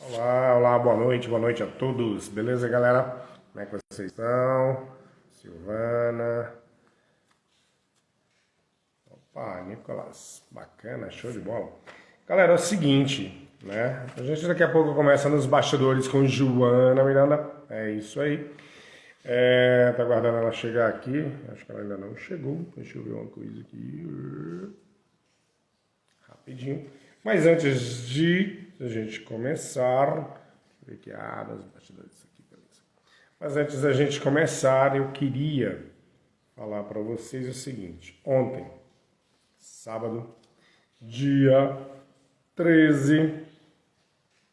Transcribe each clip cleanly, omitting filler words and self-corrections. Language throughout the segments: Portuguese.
Olá, olá, boa noite a todos. Beleza, galera? Como é que vocês estão? Silvana. Opa, Nicolas. Bacana, show de bola. Galera, é o seguinte, né? A gente daqui a pouco começa nos bastidores com Joana Miranda. É isso aí. Tá aguardando ela chegar aqui. Acho que ela ainda não chegou. Deixa eu ver uma coisa aqui. Rapidinho. Mas antes de a gente começar, deixa eu ver aqui, nos bastidores aqui, beleza. Mas antes da gente começar, eu queria falar para vocês o seguinte. Ontem, sábado, dia 13,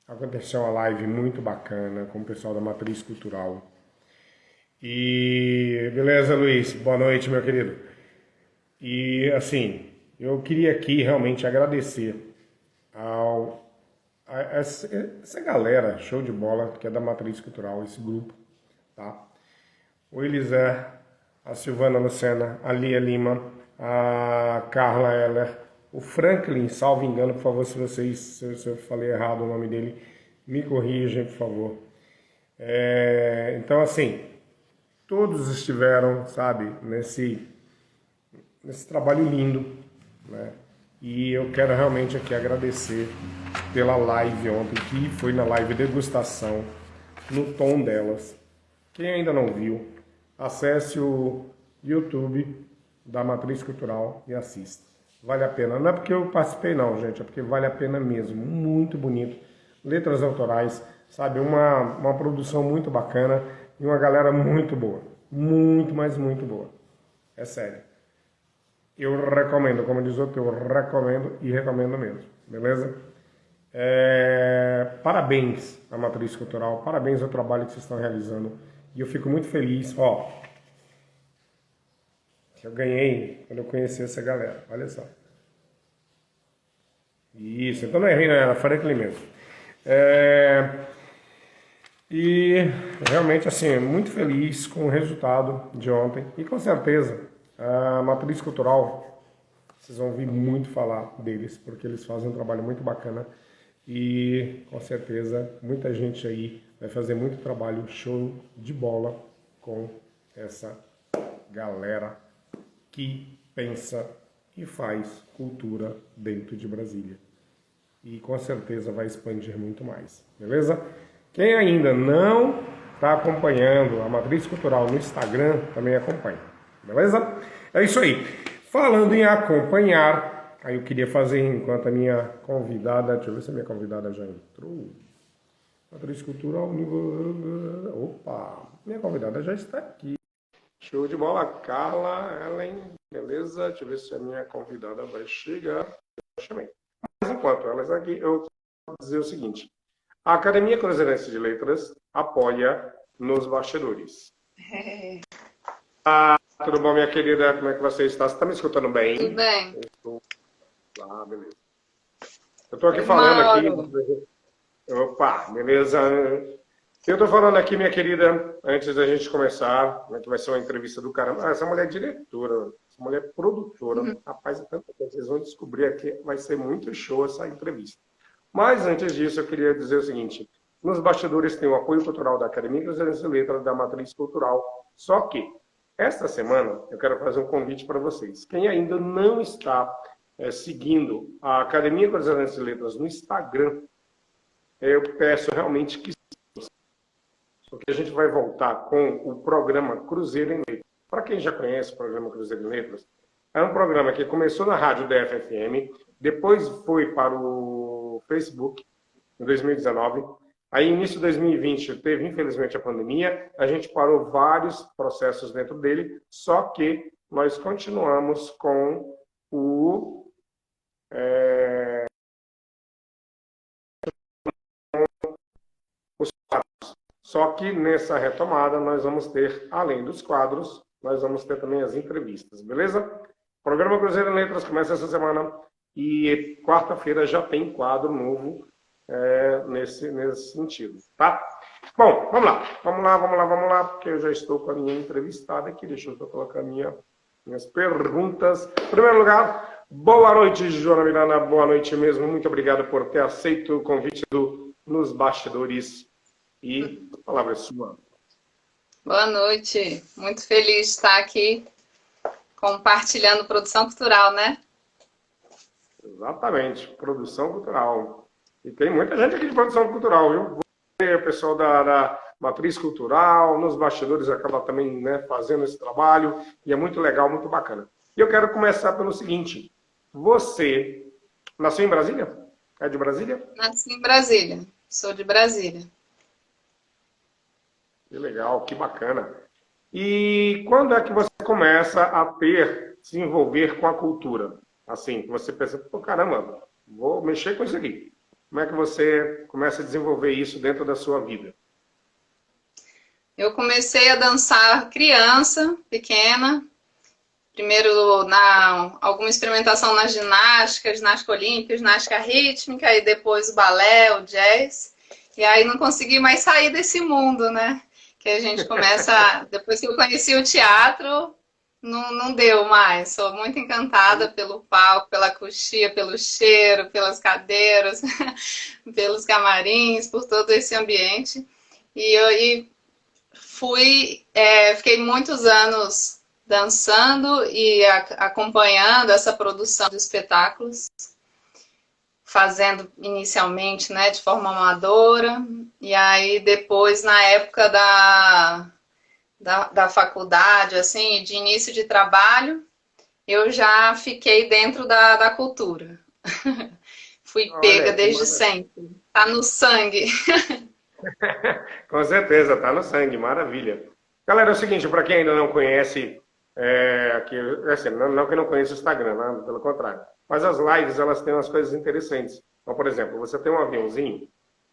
aconteceu uma live muito bacana com o pessoal da Matriz Cultural. E beleza, Luiz? Boa noite, meu querido. E assim, eu queria aqui realmente agradecer essa galera, show de bola, que é da Matriz Cultural, esse grupo, tá? O Elisé, a Silvana Lucena, a Lia Lima, a Carla Heller, o Franklin, salvo engano, por favor, se eu falei errado o nome dele, me corrijam, por favor. Então, assim, todos estiveram, sabe, nesse trabalho lindo, né? E eu quero realmente aqui agradecer pela live ontem, que foi na live degustação, no tom delas. Quem ainda não viu, acesse o YouTube da Matriz Cultural e assista. Vale a pena. Não é porque eu participei não, gente, é porque vale a pena mesmo. Muito bonito. Letras autorais, sabe? Uma produção muito bacana e uma galera muito boa. Muito, mas muito boa. É sério. Eu recomendo, como diz outro, eu recomendo e recomendo mesmo, beleza? Parabéns à Matriz Cultural, parabéns ao trabalho que vocês estão realizando. E eu fico muito feliz, que eu ganhei quando eu conheci essa galera, olha só. Isso, então não errei, não era Franklin mesmo. E realmente, assim, muito feliz com o resultado de ontem. E com certeza, a Matriz Cultural, vocês vão ouvir muito falar deles, porque eles fazem um trabalho muito bacana. E com certeza, muita gente aí vai fazer muito trabalho show de bola com essa galera que pensa e faz cultura dentro de Brasília. E com certeza vai expandir muito mais, beleza? Quem ainda não está acompanhando a Matriz Cultural no Instagram, também acompanha, beleza? É isso aí. Falando em acompanhar, aí eu queria fazer enquanto a minha convidada, deixa eu ver se a minha convidada já entrou. Matriz Cultural, opa, minha convidada já está aqui. Show de bola, Carla, Ellen, beleza? Deixa eu ver se a minha convidada vai chegar. Eu chamei. Mas enquanto ela está aqui, eu vou dizer o seguinte. A Academia Cruzeirense de Letras apoia nos bastidores. Tudo bom, minha querida? Como é que você está? Você está me escutando bem? Tudo bem. Beleza. Eu estou aqui falando aqui... Opa, beleza. Eu estou falando aqui, minha querida, antes da gente começar, que vai ser uma entrevista do caramba. Essa mulher é diretora, essa mulher é produtora. Rapaz, é tanta coisa. Vocês vão descobrir aqui, vai ser muito show essa entrevista. Mas, antes disso, eu queria dizer o seguinte. Nos bastidores tem o apoio cultural da Academia Cruzeirense de Letras, da Matriz Cultural. Só que, esta semana, eu quero fazer um convite para vocês. Quem ainda não está seguindo a Academia Cruzeirense de Letras no Instagram, eu peço realmente que sim, porque a gente vai voltar com o programa Cruzeiro em Letras. Para quem já conhece o programa Cruzeiro em Letras, é um programa que começou na rádio DFFM, depois foi para o Facebook, em 2019. Aí, início de 2020, teve, infelizmente, a pandemia. A gente parou vários processos dentro dele, só que nós continuamos com os quadros. Só que nessa retomada, nós vamos ter, além dos quadros, nós vamos ter também as entrevistas, beleza? O programa Cruzeiro em Letras começa essa semana e quarta-feira já tem quadro novo nesse sentido, tá? Bom, vamos lá, porque eu já estou com a minha entrevistada aqui, deixa eu colocar minhas perguntas. Em primeiro lugar, boa noite, Joana Miranda, boa noite mesmo, muito obrigado por ter aceito o convite do nos bastidores. E a palavra é sua. Boa noite. Muito feliz de estar aqui compartilhando produção cultural, né? Exatamente, produção cultural. E tem muita gente aqui de produção cultural, viu? O pessoal da Matriz Cultural, nos bastidores acaba também, né, fazendo esse trabalho, e é muito legal, muito bacana. E eu quero começar pelo seguinte: você nasceu em Brasília? É de Brasília? Nasci em Brasília. Sou de Brasília. Que legal, que bacana. E quando é que você começa a se envolver com a cultura? Assim, você pensa, pô, caramba, vou mexer com isso aqui. Como é que você começa a desenvolver isso dentro da sua vida? Eu comecei a dançar criança, pequena. Primeiro na alguma experimentação na ginástica, ginástica olímpica, ginástica rítmica, e depois o balé, o jazz. E aí não consegui mais sair desse mundo, né? Que a gente começa. Depois que eu conheci o teatro, não deu mais. Sou muito encantada pelo palco, pela coxia, pelo cheiro, pelas cadeiras, pelos camarins, por todo esse ambiente. E fiquei muitos anos dançando e acompanhando essa produção de espetáculos, fazendo inicialmente, né, de forma amadora, e aí depois, na época da faculdade, assim, de início de trabalho, eu já fiquei dentro da cultura. Fui pega Olha, que desde maravilha. sempre. Tá no sangue. Com certeza, tá no sangue, maravilha. Galera, é o seguinte, para quem ainda não conhece, aqui, assim, não que não conheça o Instagram, né? Pelo contrário. Mas as lives, elas têm umas coisas interessantes. Então, por exemplo, você tem um aviãozinho,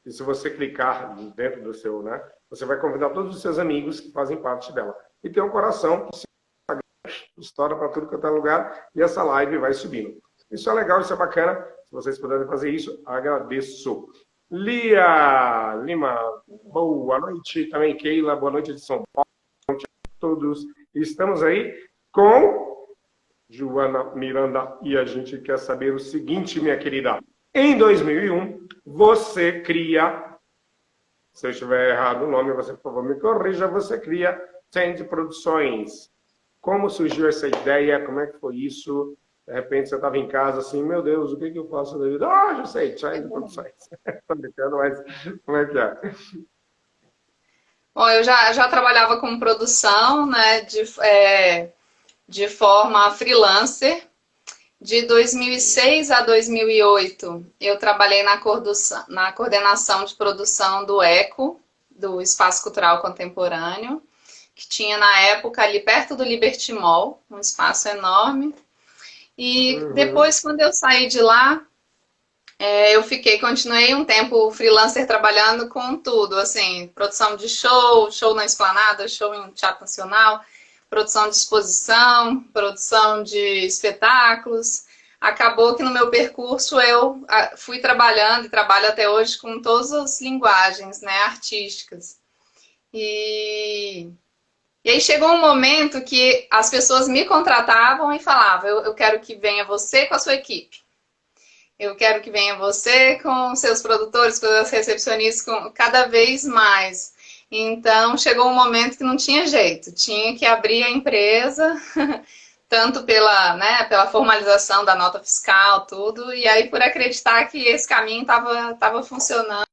e se você clicar dentro do seu, né? Você vai convidar todos os seus amigos que fazem parte dela. E tem um coração que estoura para tudo que é lugar, e essa live vai subindo. Isso é legal, isso é bacana. Se vocês puderem fazer isso, agradeço. Lia Lima, boa noite. Também Keila, boa noite de São Paulo. Boa noite a todos. Estamos aí com Joana Miranda e a gente quer saber o seguinte, minha querida. Em 2001, você cria, se eu estiver errado o nome, você por favor me corrija, você cria Change Produções. Como surgiu essa ideia? Como é que foi isso? De repente você estava em casa assim, meu Deus, o que eu faço da vida? Ah, já sei, Change Produções. Estou brincando, mas como é que é? Bom, eu já trabalhava com produção, né, de forma freelancer. De 2006 a 2008, eu trabalhei na coordenação de produção do ECO, do Espaço Cultural Contemporâneo, que tinha na época ali perto do Liberty Mall, um espaço enorme. E Uhum. depois, quando eu saí de lá, continuei um tempo freelancer trabalhando com tudo, assim, produção de show na Esplanada, show em Teatro Nacional, produção de exposição, produção de espetáculos. Acabou que no meu percurso eu fui trabalhando e trabalho até hoje com todas as linguagens, né, artísticas. E, e aí chegou um momento que as pessoas me contratavam e falavam, eu quero que venha você com a sua equipe. Eu quero que venha você com seus produtores, com as recepcionistas, com cada vez mais. Então, chegou um momento que não tinha jeito, tinha que abrir a empresa, tanto pela formalização da nota fiscal, tudo, e aí por acreditar que esse caminho estava funcionando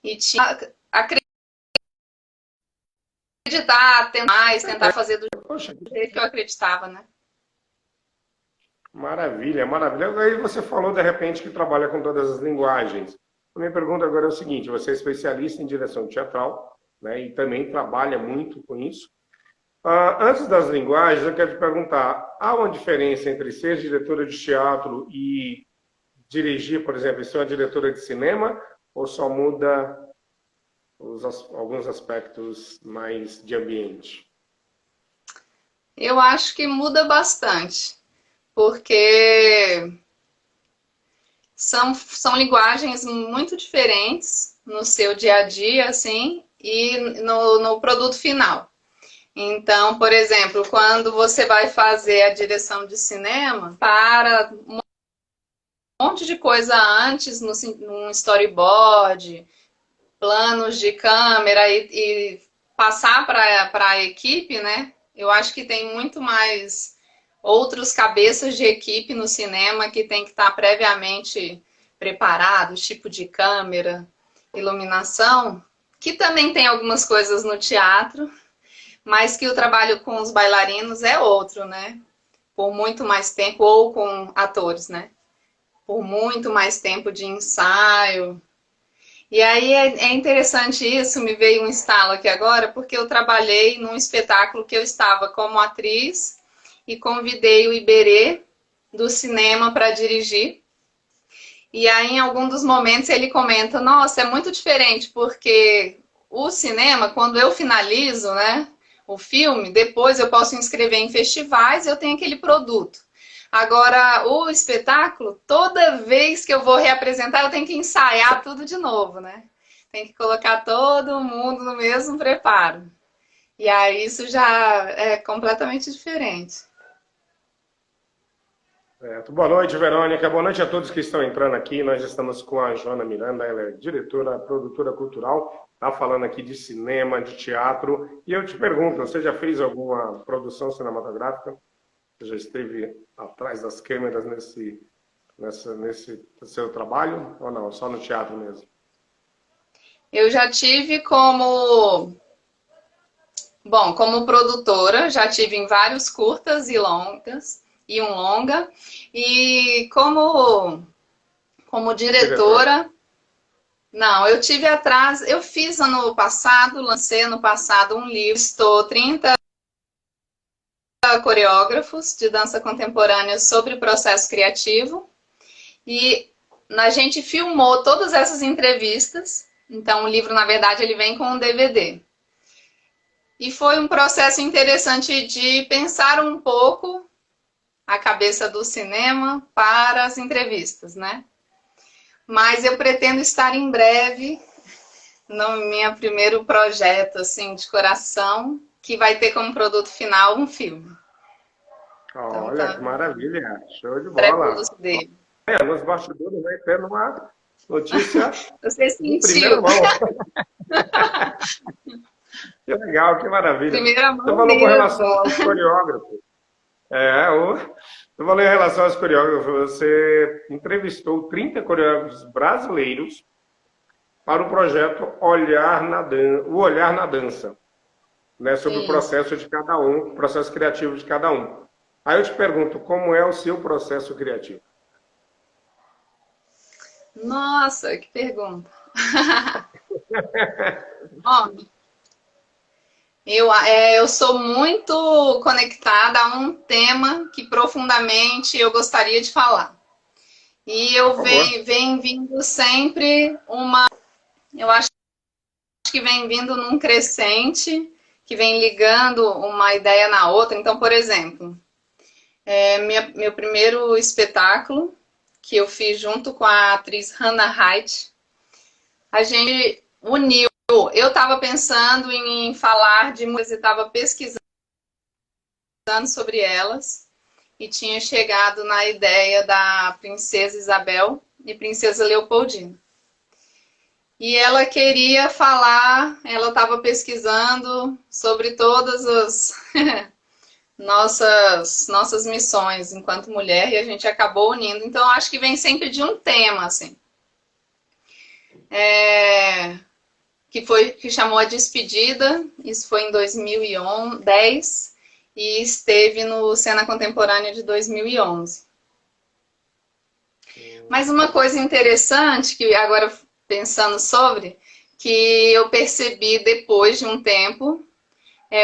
e tinha acreditar, tentar mais, tentar fazer do Poxa, jeito que eu acreditava, né? maravilha, maravilha. Aí você falou, de repente, que trabalha com todas as linguagens. A minha pergunta agora é o seguinte, você é especialista em direção teatral, né, e também trabalha muito com isso. Antes das linguagens, eu quero te perguntar, há uma diferença entre ser diretora de teatro e dirigir, por exemplo, ser uma diretora de cinema, ou só muda alguns aspectos mais de ambiente? Eu acho que muda bastante, porque são linguagens muito diferentes no seu dia a dia, assim, e no produto final. Então, por exemplo, quando você vai fazer a direção de cinema, para monte de coisa antes num storyboard, planos de câmera e passar para a equipe, né? Eu acho que tem muito mais outros cabeças de equipe no cinema que tem que estar previamente preparados, tipo de câmera, iluminação, que também tem algumas coisas no teatro, mas que o trabalho com os bailarinos é outro, né? Por muito mais tempo, ou com atores, né? Por muito mais tempo de ensaio. E aí é interessante isso, me veio um estalo aqui agora, porque eu trabalhei num espetáculo que eu estava como atriz e convidei o Iberê do cinema para dirigir. E aí, em algum dos momentos, ele comenta, nossa, é muito diferente, porque o cinema, quando eu finalizo, né, o filme, depois eu posso inscrever em festivais e eu tenho aquele produto. Agora, o espetáculo, toda vez que eu vou reapresentar, eu tenho que ensaiar tudo de novo, né? Tem que colocar todo mundo no mesmo preparo. E aí isso já é completamente diferente. Boa noite, Verônica. Boa noite a todos que estão entrando aqui. Nós estamos com a Joana Miranda, ela é diretora, produtora cultural, está falando aqui de cinema, de teatro. E eu te pergunto, você já fez alguma produção cinematográfica? Você já esteve atrás das câmeras nesse seu trabalho ou não? Só no teatro mesmo? Eu já tive como produtora, já tive em vários curtas e longas, e um longa. E como diretora, não, eu tive atrás, eu fiz ano passado, lancei ano passado um livro, estou 30 coreógrafos de dança contemporânea sobre o processo criativo. E a gente filmou todas essas entrevistas. Então, o livro, na verdade, ele vem com um DVD. E foi um processo interessante de pensar um pouco a cabeça do cinema para as entrevistas, né? Mas eu pretendo estar em breve no meu primeiro projeto, assim, de coração, que vai ter como produto final um filme. Olha, então, que maravilha! Show de bola! Pré-produto dele. Nos bastidores vai ter uma notícia Você sentiu. em primeira mão. Que legal, que maravilha. Primeira mão Você falou com relação aos coreógrafos. Você falou em relação aos coreógrafos. Você entrevistou 30 coreógrafos brasileiros para o projeto O Olhar na Dança, né, sobre o processo de cada um, o processo criativo de cada um. Aí eu te pergunto, como é o seu processo criativo? Nossa, que pergunta. Bom, eu sou muito conectada a um tema que profundamente eu gostaria de falar. E eu venho vindo sempre eu acho que vem vindo num crescente, que vem ligando uma ideia na outra. Então, por exemplo, meu primeiro espetáculo, que eu fiz junto com a atriz Hannah Height, a gente uniu. Eu estava pensando em falar de músicas e estava pesquisando sobre elas e tinha chegado na ideia da Princesa Isabel e Princesa Leopoldina. E ela queria falar, ela estava pesquisando sobre todas as nossas missões enquanto mulher e a gente acabou unindo. Então, eu acho que vem sempre de um tema, assim. Que chamou A Despedida, isso foi em 2010 e esteve no Cena Contemporânea de 2011. Mas uma coisa interessante, que agora pensando sobre, que eu percebi depois de um tempo,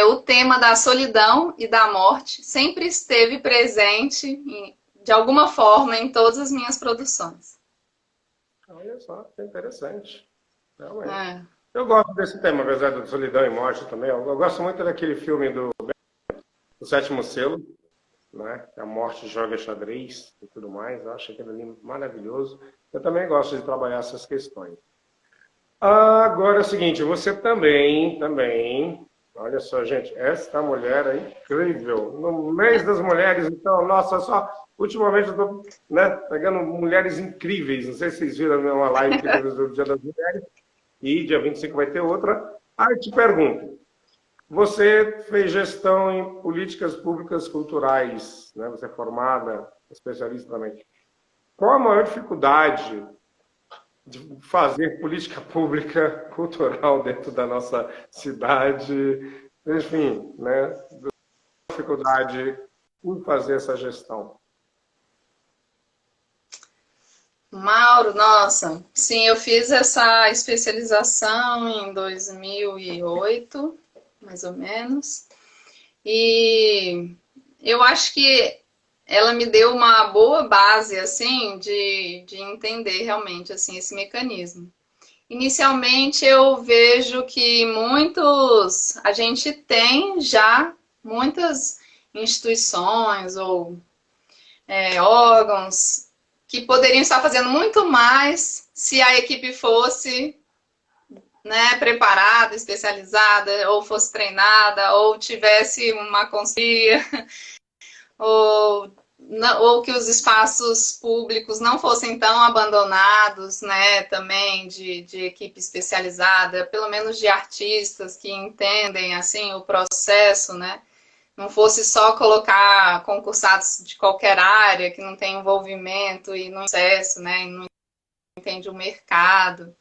o tema da solidão e da morte sempre esteve presente, de alguma forma, em todas as minhas produções. Olha só, que interessante. Realmente. Eu gosto desse tema, apesar da solidão e morte também. Eu gosto muito daquele filme do Sétimo Selo, né? A morte joga xadrez e tudo mais. Eu acho aquele ali maravilhoso. Eu também gosto de trabalhar essas questões. Agora é o seguinte, você também Olha só, gente, esta mulher é incrível. No mês das mulheres, então, nossa, só ultimamente eu estou, né, pegando mulheres incríveis. Não sei se vocês viram uma live que teve do Dia das Mulheres, e dia 25 vai ter outra. Aí eu te pergunto, você fez gestão em políticas públicas culturais, né? Você é formada, especialista também. Qual a maior dificuldade de fazer política pública cultural dentro da nossa cidade? Enfim, né? Dificuldade em fazer essa gestão. Mauro, nossa, sim, eu fiz essa especialização em 2008, mais ou menos, e eu acho que ela me deu uma boa base, assim, de entender realmente, assim, esse mecanismo. Inicialmente, eu vejo que a gente tem já muitas instituições ou órgãos que poderiam estar fazendo muito mais se a equipe fosse, né, preparada, especializada, ou fosse treinada, ou tivesse uma consultoria, ou, ou que os espaços públicos não fossem tão abandonados, né, também de equipe especializada, pelo menos de artistas que entendem, assim, o processo, né, não fosse só colocar concursados de qualquer área, que não tem envolvimento e não acesso, né, e não entende o mercado,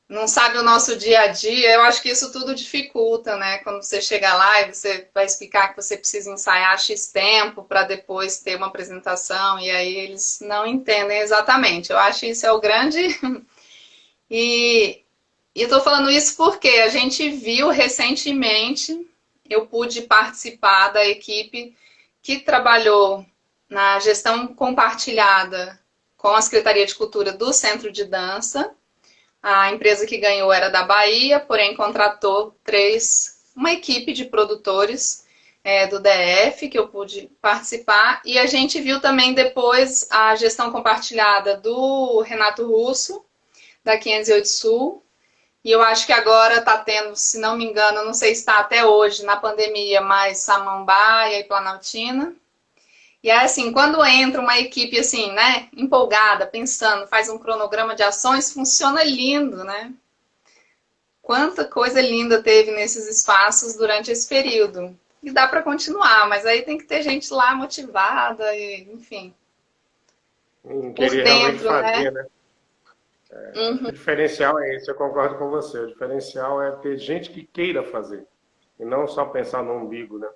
não sabe o nosso dia a dia. Eu acho que isso tudo dificulta, né? Quando você chega lá e você vai explicar que você precisa ensaiar X tempo para depois ter uma apresentação, e aí eles não entendem exatamente. Eu acho que isso é o grande... E eu tô falando isso porque a gente viu recentemente, eu pude participar da equipe que trabalhou na gestão compartilhada com a Secretaria de Cultura do Centro de Dança. A empresa que ganhou era da Bahia, porém contratou uma equipe de produtores do DF, que eu pude participar, e a gente viu também depois a gestão compartilhada do Renato Russo, da 508 Sul, e eu acho que agora está tendo, se não me engano, não sei se está até hoje, na pandemia, mais Samambaia e Planaltina. E é assim, quando entra uma equipe assim, né, empolgada, pensando, faz um cronograma de ações, funciona lindo, né? Quanta coisa linda teve nesses espaços durante esse período. E dá para continuar, mas aí tem que ter gente lá motivada, e, enfim, por Querer realmente dentro, fazer, né? né? O diferencial é esse, eu concordo com você. O diferencial é ter gente que queira fazer. E não só pensar no umbigo, né?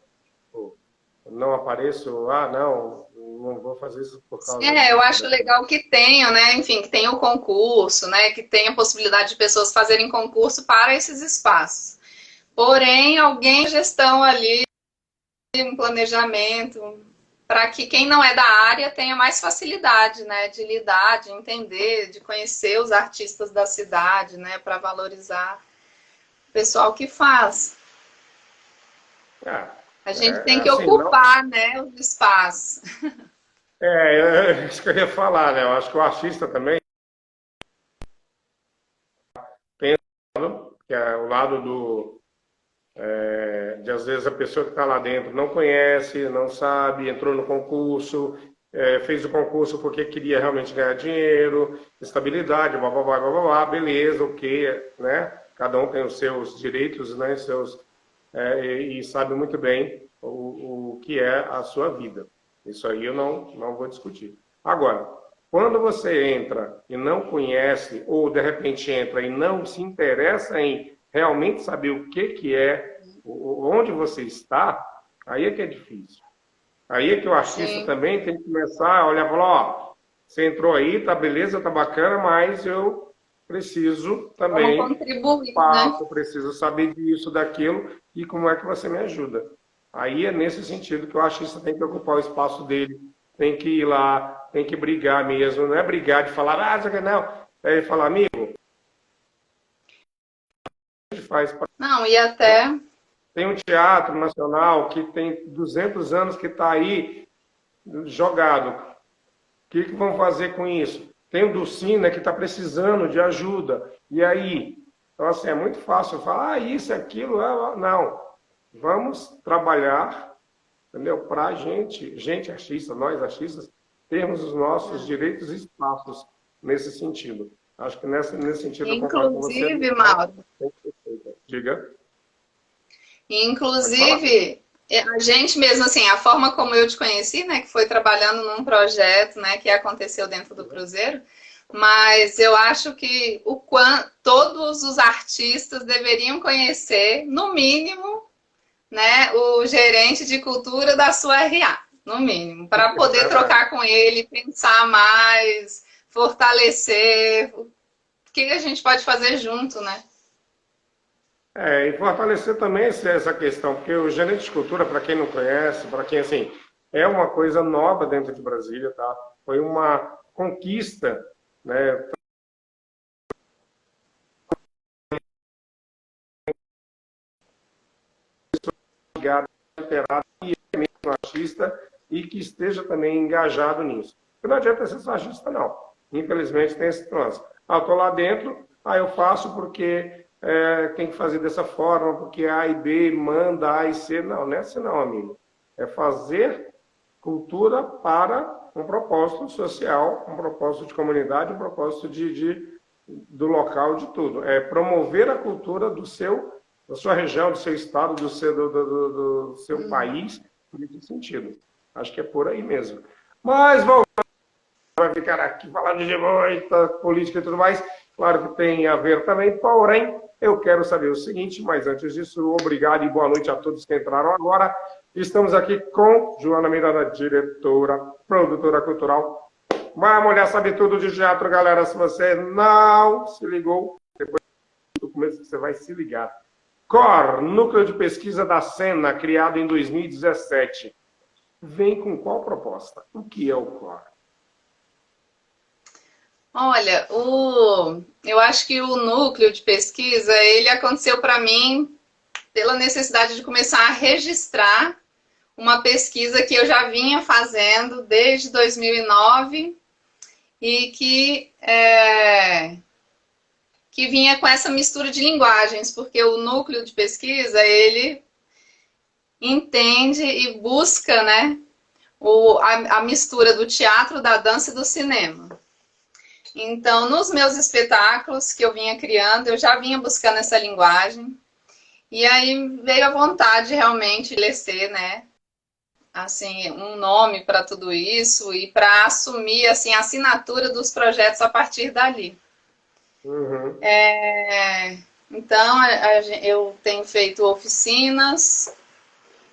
Pô, não apareço, não vou fazer isso por causa disso. Eu acho legal que tenha, né? Enfim, que tenha o concurso, né? Que tenha a possibilidade de pessoas fazerem concurso para esses espaços. Porém, alguém gestão ali, um planejamento, para que quem não é da área tenha mais facilidade, né? De lidar, de entender, de conhecer os artistas da cidade, né? Para valorizar o pessoal que faz. A gente tem que assim, ocupar, né? Os espaços. Isso que eu ia falar, né? Eu acho que o artista também pensa, que é o lado de às vezes a pessoa que está lá dentro não conhece, não sabe, entrou no concurso, fez o concurso porque queria realmente ganhar dinheiro, estabilidade, blá, blá, blá, blá, blá, blá, beleza, ok, né? Cada um tem os seus direitos, né? E sabe muito bem o que é a sua vida. Isso aí eu não vou discutir. Agora, quando você entra e não conhece, ou de repente entra e não se interessa em realmente saber o que é, onde você está, aí é que é difícil. Aí é que o artista também tem que começar a olhar e falar, ó, você entrou aí, tá beleza, tá bacana, mas eu preciso também, contribuir, né? preciso saber disso, daquilo, e como é que você me ajuda. Aí é nesse sentido que o artista tem que ocupar o espaço dele, tem que ir lá, tem que brigar mesmo, não é brigar de falar, não, é falar, amigo, a gente faz. Não, e até... Tem um teatro nacional que tem 200 anos que está aí jogado. O que vão fazer com isso? Tem o Dulcina que está precisando de ajuda. E aí? Então, assim, é muito fácil falar, isso, aquilo, não. Vamos trabalhar, entendeu? Para a gente artista, nós artistas, termos os nossos direitos e espaços nesse sentido. Acho que nesse sentido eu concordo com você. Inclusive, Mauro, Diga. Pode falar. inclusive, a gente mesmo, assim, a forma como eu te conheci, né, que foi trabalhando num projeto, né, que aconteceu dentro do Cruzeiro, mas eu acho que todos os artistas deveriam conhecer, no mínimo, né, o gerente de cultura da sua RA, no mínimo, para poder trocar com ele, pensar mais, fortalecer, o que a gente pode fazer junto, né? E fortalecer também essa questão, porque o gerente de cultura, para quem não conhece, para quem, assim, é uma coisa nova dentro de Brasília, tá? Foi uma conquista, né? Ligado, inteirado, e é mesmo artista, e que esteja também engajado nisso. Porque não adianta ser só artista, não. Infelizmente tem esse trânsito. Eu estou lá dentro, eu faço porque tem que fazer dessa forma, porque A e B manda A e C. Não é assim não, amigo. É fazer cultura para um propósito social, um propósito de comunidade, um propósito do local, de tudo. É promover a cultura da sua região, do seu estado, do seu país, nesse sentido. Acho que é por aí mesmo. Mas vai ficar aqui falando de muita política e tudo mais. Claro que tem a ver também, porém, eu quero saber o seguinte, mas antes disso, obrigado e boa noite a todos que entraram agora. Estamos aqui com Joana Miranda, diretora, produtora cultural. Uma mulher sabe tudo de teatro, galera. Se você não se ligou, depois do começo você vai se ligar. COR, Núcleo de Pesquisa da Cena, criado em 2017. Vem com qual proposta? O que é o COR? Olha, eu acho que o núcleo de pesquisa, ele aconteceu para mim pela necessidade de começar a registrar uma pesquisa que eu já vinha fazendo desde 2009 e que vinha com essa mistura de linguagens, porque o núcleo de pesquisa, ele entende e busca, né, a mistura do teatro, da dança e do cinema. Então, nos meus espetáculos que eu vinha criando, eu já vinha buscando essa linguagem. E aí veio a vontade realmente de estabelecer, né, assim, um nome para tudo isso e para assumir assim, a assinatura dos projetos a partir dali. Uhum. Então, eu tenho feito oficinas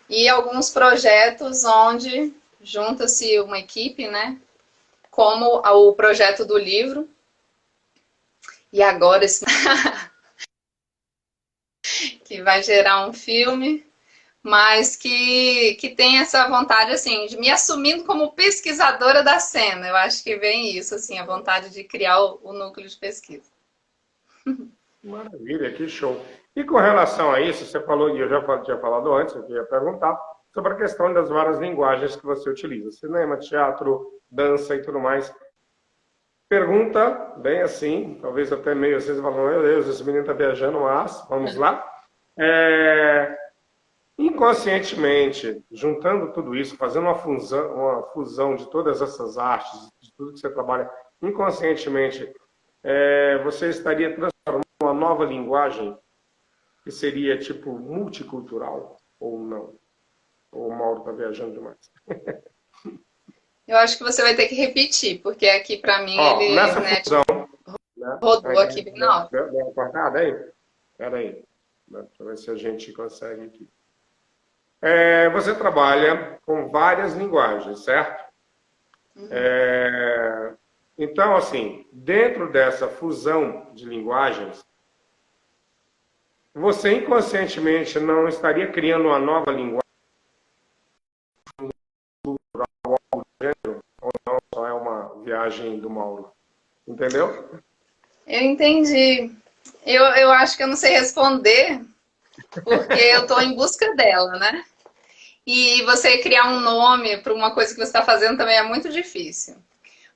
e alguns projetos onde junta-se uma equipe, né? Como o projeto do livro. E agora que vai gerar um filme, mas que tem essa vontade, assim, de me assumindo como pesquisadora da cena. Eu acho que vem isso, assim, a vontade de criar o núcleo de pesquisa. Maravilha, que show. E com relação a isso, você falou, e eu já tinha falado antes, eu queria perguntar, sobre a questão das várias linguagens que você utiliza. Cinema, teatro, dança e tudo mais. Pergunta, bem assim, talvez até meio assim, você fala, meu Deus, esse menino está viajando, mas vamos lá. Inconscientemente, juntando tudo isso, fazendo uma fusão de todas essas artes, de tudo que você trabalha, inconscientemente, você estaria transformando uma nova linguagem que seria tipo multicultural ou não? Ou o Mauro está viajando demais? Eu acho que você vai ter que repetir, porque aqui para mim ele nessa fusão, né, rodou aqui bem na hora. Deu uma cortada aí? Espera aí. Deixa eu ver se a gente consegue aqui. Você trabalha com várias linguagens, certo? Uhum. Então, assim, dentro dessa fusão de linguagens, você inconscientemente não estaria criando uma nova linguagem cultural ou gênero, ou não, só é uma viagem do Mauro? Entendeu? Eu entendi. Eu acho que eu não sei responder, porque eu estou em busca dela, né? E você criar um nome para uma coisa que você está fazendo também é muito difícil.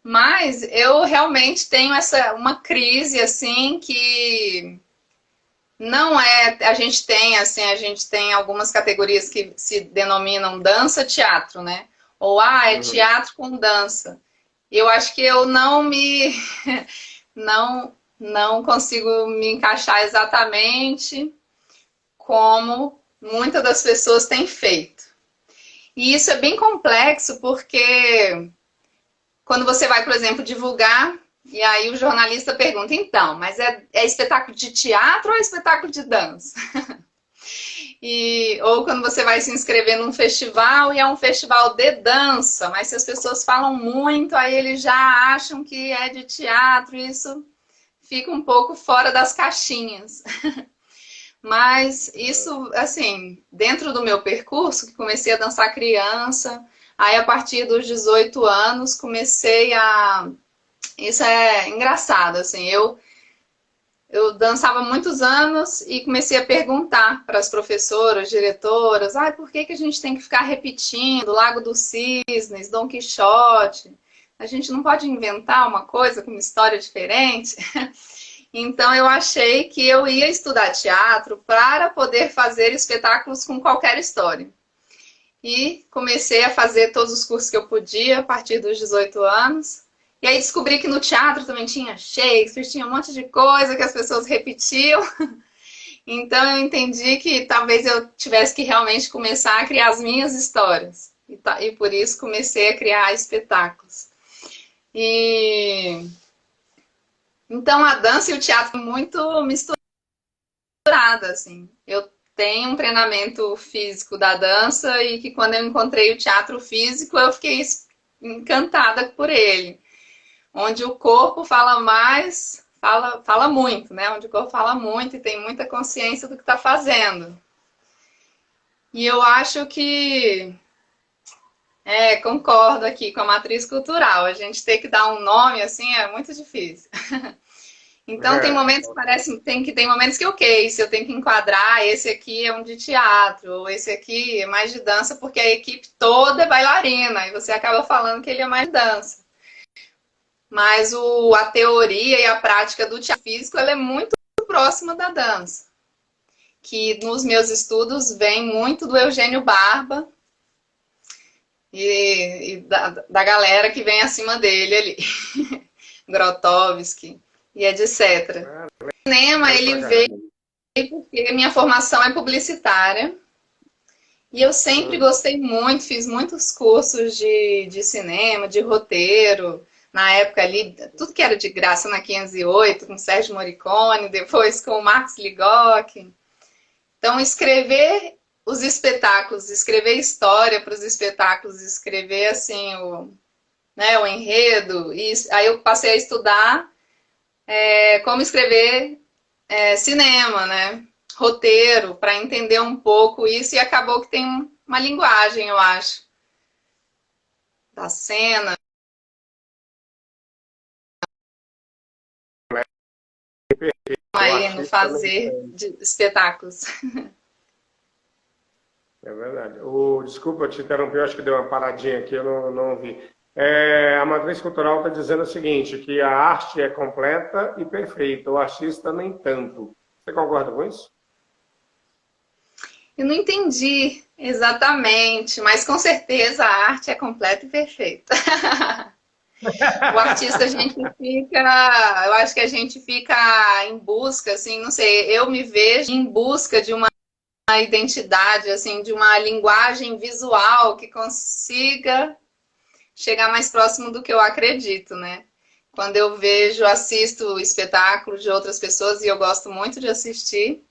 Mas eu realmente tenho uma crise, assim, que não é, a gente tem algumas categorias que se denominam dança-teatro, né? Ou, é Uhum. teatro com dança. Eu acho que eu não me, não consigo me encaixar exatamente como muitas das pessoas têm feito. E isso é bem complexo porque quando você vai, por exemplo, divulgar, e aí o jornalista pergunta, então, mas é espetáculo de teatro ou é espetáculo de dança? Ou quando você vai se inscrever num festival e é um festival de dança, mas se as pessoas falam muito, aí eles já acham que é de teatro, e isso fica um pouco fora das caixinhas. Mas isso, assim, dentro do meu percurso, que comecei a dançar criança, aí a partir dos 18 anos comecei a. Isso é engraçado, assim, eu dançava muitos anos e comecei a perguntar para as professoras, diretoras, por que que a gente tem que ficar repetindo Lago dos Cisnes, Dom Quixote? A gente não pode inventar uma coisa com uma história diferente? Então eu achei que eu ia estudar teatro para poder fazer espetáculos com qualquer história. E comecei a fazer todos os cursos que eu podia a partir dos 18 anos. E aí descobri que no teatro também tinha Shakespeare, tinha um monte de coisa que as pessoas repetiam. Então eu entendi que talvez eu tivesse que realmente começar a criar as minhas histórias. E por isso comecei a criar espetáculos. E então a dança e o teatro muito misturada, assim. Eu tenho um treinamento físico da dança e que quando eu encontrei o teatro físico, eu fiquei encantada por ele. Onde o corpo fala mais, fala muito, né? Onde o corpo fala muito e tem muita consciência do que está fazendo. E eu acho que concordo aqui com a matriz cultural. A gente ter que dar um nome assim é muito difícil. Então tem É, momentos que parece tem momentos que ok, se eu tenho que enquadrar, esse aqui é um de teatro, ou esse aqui é mais de dança, porque a equipe toda é bailarina, e você acaba falando que ele é mais de dança. Mas a teoria e a prática do teatro físico ela é muito próxima da dança. Que nos meus estudos vem muito do Eugênio Barba e da galera que vem acima dele ali. Grotowski e etc. O cinema, legal pra ele veio caramba. porque a minha formação é publicitária e eu sempre Hum. gostei muito, fiz muitos cursos de cinema, de roteiro, na época ali, tudo que era de graça na 508, com Sérgio Morricone, depois com o Max Ligock. Então, escrever os espetáculos, escrever história para os espetáculos, escrever assim o enredo, e aí eu passei a estudar como escrever cinema, né? Roteiro, para entender um pouco isso, e acabou que tem uma linguagem, eu acho, da cena, O aí no artista também fazer de espetáculos. é verdade. Desculpa, eu te interrompi, eu acho que deu uma paradinha aqui, eu não ouvi. A matriz cultural está dizendo o seguinte, que a arte é completa e perfeita, o artista nem tanto. Você concorda com isso? Eu não entendi exatamente, mas com certeza a arte é completa e perfeita. O artista, a gente fica, eu acho que a gente fica em busca, assim, não sei, eu me vejo em busca de uma identidade, assim, de uma linguagem visual que consiga chegar mais próximo do que eu acredito, né? Quando eu vejo, assisto espetáculos de outras pessoas e eu gosto muito de assistir,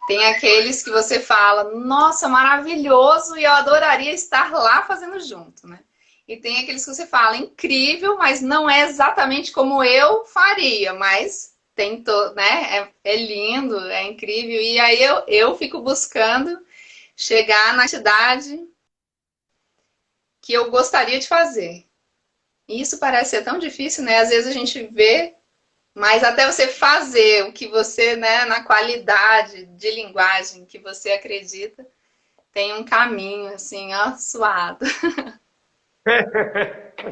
tem aqueles que você fala, nossa, maravilhoso, e eu adoraria estar lá fazendo junto, né? E tem aqueles que você fala, incrível, mas não é exatamente como eu faria, mas tem né? É lindo, é incrível. E aí eu fico buscando chegar na cidade que eu gostaria de fazer. E isso parece ser tão difícil, né? Às vezes a gente vê, mas até você fazer o que você, né, na qualidade de linguagem que você acredita, tem um caminho, assim, ó, suado.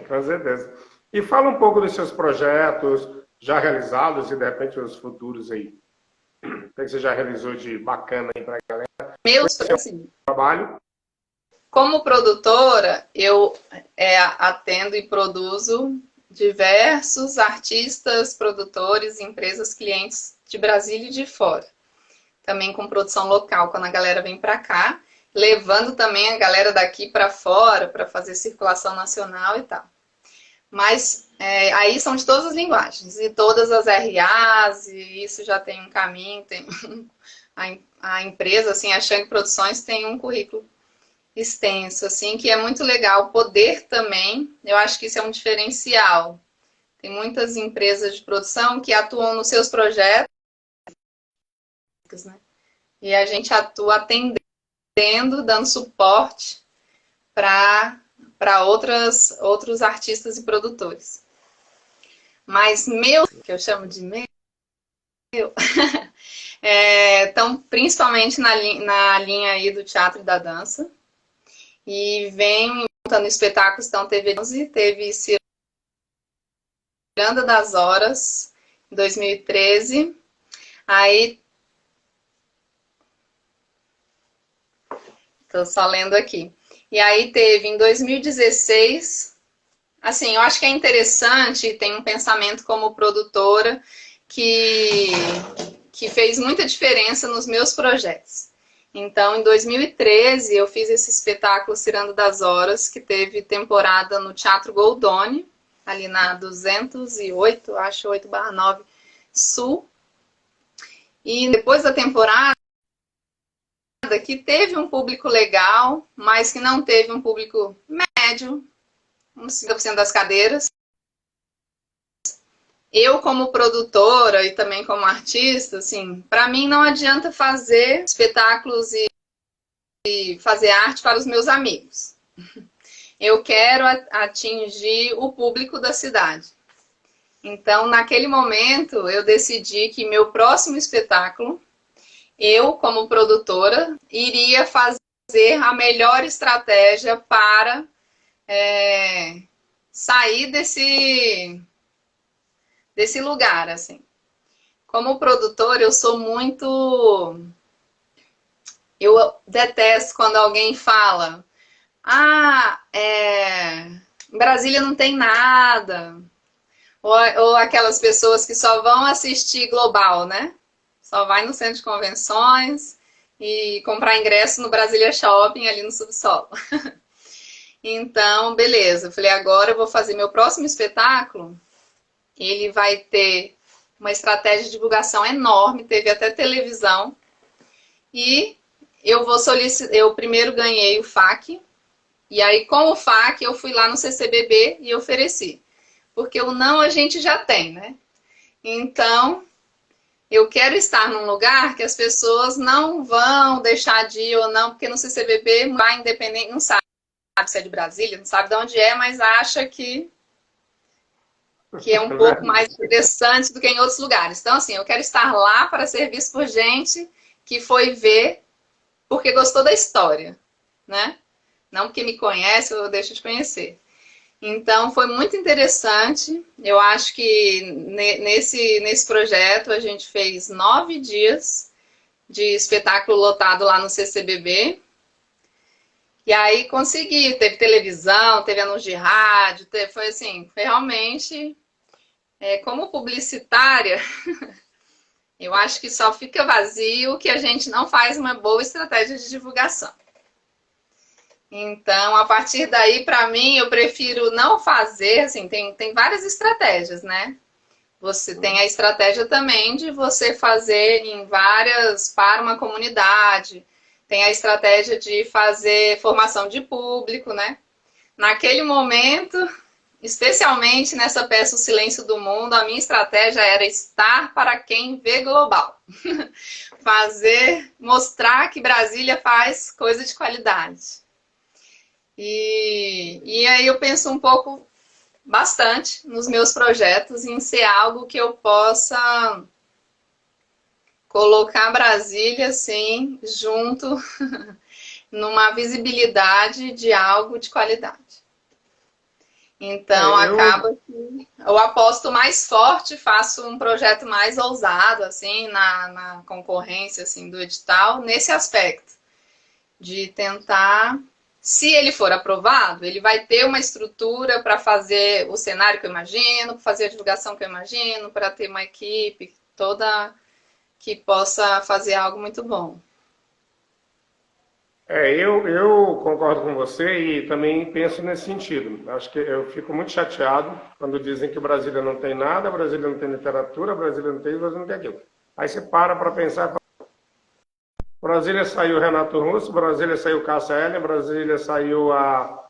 Com certeza. E fala um pouco dos seus projetos já realizados e, de repente, os futuros aí. que você já realizou de bacana aí pra galera? Meus, assim, Trabalho? como produtora, eu atendo e produzo diversos artistas, produtores, empresas, clientes de Brasília e de fora. Também com produção local, quando a galera vem para cá, levando também a galera daqui para fora para fazer circulação nacional e tal. Mas aí são de todas as linguagens e todas as RAs, e isso já tem um caminho, tem a empresa, assim, a Shang Produções tem um currículo extenso, assim, que é muito legal poder também, eu acho que isso é um diferencial. Tem muitas empresas de produção que atuam nos seus projetos, né? E a gente atua atendendo, dando suporte para outros artistas e produtores. Mas que eu chamo de meu, estão principalmente na linha aí do teatro e da dança. E vem montando espetáculos, então teve Ciranda das Horas, em 2013. Aí, estou só lendo aqui. E aí teve em 2016, assim, eu acho que é interessante, tem um pensamento como produtora que fez muita diferença nos meus projetos. Então, em 2013, eu fiz esse espetáculo Ciranda das Horas, que teve temporada no Teatro Goldoni, ali na 208, acho 8/9 Sul. E depois da temporada, que teve um público legal, mas que não teve um público médio, uns 50% das cadeiras. Eu, como produtora e também como artista, assim, para mim não adianta fazer espetáculos e fazer arte para os meus amigos. Eu quero atingir o público da cidade. Então, naquele momento, eu decidi que meu próximo espetáculo, eu, como produtora, iria fazer a melhor estratégia para sair desse lugar, assim. Como produtora, eu sou muito... Eu detesto quando alguém fala em Brasília não tem nada. Ou aquelas pessoas que só vão assistir global, né? Só vai no centro de convenções e comprar ingresso no Brasília Shopping, ali no subsolo. Então, beleza. Eu falei, agora eu vou fazer meu próximo espetáculo. Ele vai ter uma estratégia de divulgação enorme, teve até televisão. E eu vou solicitar. Eu primeiro ganhei o FAQ. E aí, com o FAQ, eu fui lá no CCBB e ofereci. Porque o não a gente já tem, né? Então, eu quero estar num lugar que as pessoas não vão deixar de ir ou não, porque no CCBB vai independente, não sabe se é de Brasília, não sabe de onde é, mas acha que é um pouco mais interessante do que em outros lugares. Então, assim, eu quero estar lá para ser visto por gente que foi ver porque gostou da história, né? Não porque me conhece ou deixa de conhecer. Então, foi muito interessante. Eu acho que nesse projeto a gente fez 9 dias de espetáculo lotado lá no CCBB. E aí consegui, teve televisão, teve anúncio de rádio, foi assim, foi realmente, como publicitária, eu acho que só fica vazio que a gente não faz uma boa estratégia de divulgação. Então, a partir daí, para mim, eu prefiro não fazer, assim, tem várias estratégias, né? Você tem a estratégia também de você fazer para uma comunidade, tem a estratégia de fazer formação de público, né? Naquele momento, especialmente nessa peça O Silêncio do Mundo, a minha estratégia era estar para quem vê global. Mostrar que Brasília faz coisa de qualidade. E aí eu penso bastante nos meus projetos em ser algo que eu possa colocar Brasília, assim, junto numa visibilidade de algo de qualidade. Então, acaba que eu aposto mais forte, faço um projeto mais ousado, assim, na concorrência, assim, do edital, nesse aspecto, de tentar, se ele for aprovado, ele vai ter uma estrutura para fazer o cenário que eu imagino, para fazer a divulgação que eu imagino, para ter uma equipe toda que possa fazer algo muito bom. Eu concordo com você e também penso nesse sentido. Acho que eu fico muito chateado quando dizem que Brasília não tem nada, Brasília não tem literatura, Brasília não tem isso, Brasília não tem aquilo. Aí você para pensar, Brasília saiu Renato Russo, Brasília saiu Cássia Eller, Brasília saiu a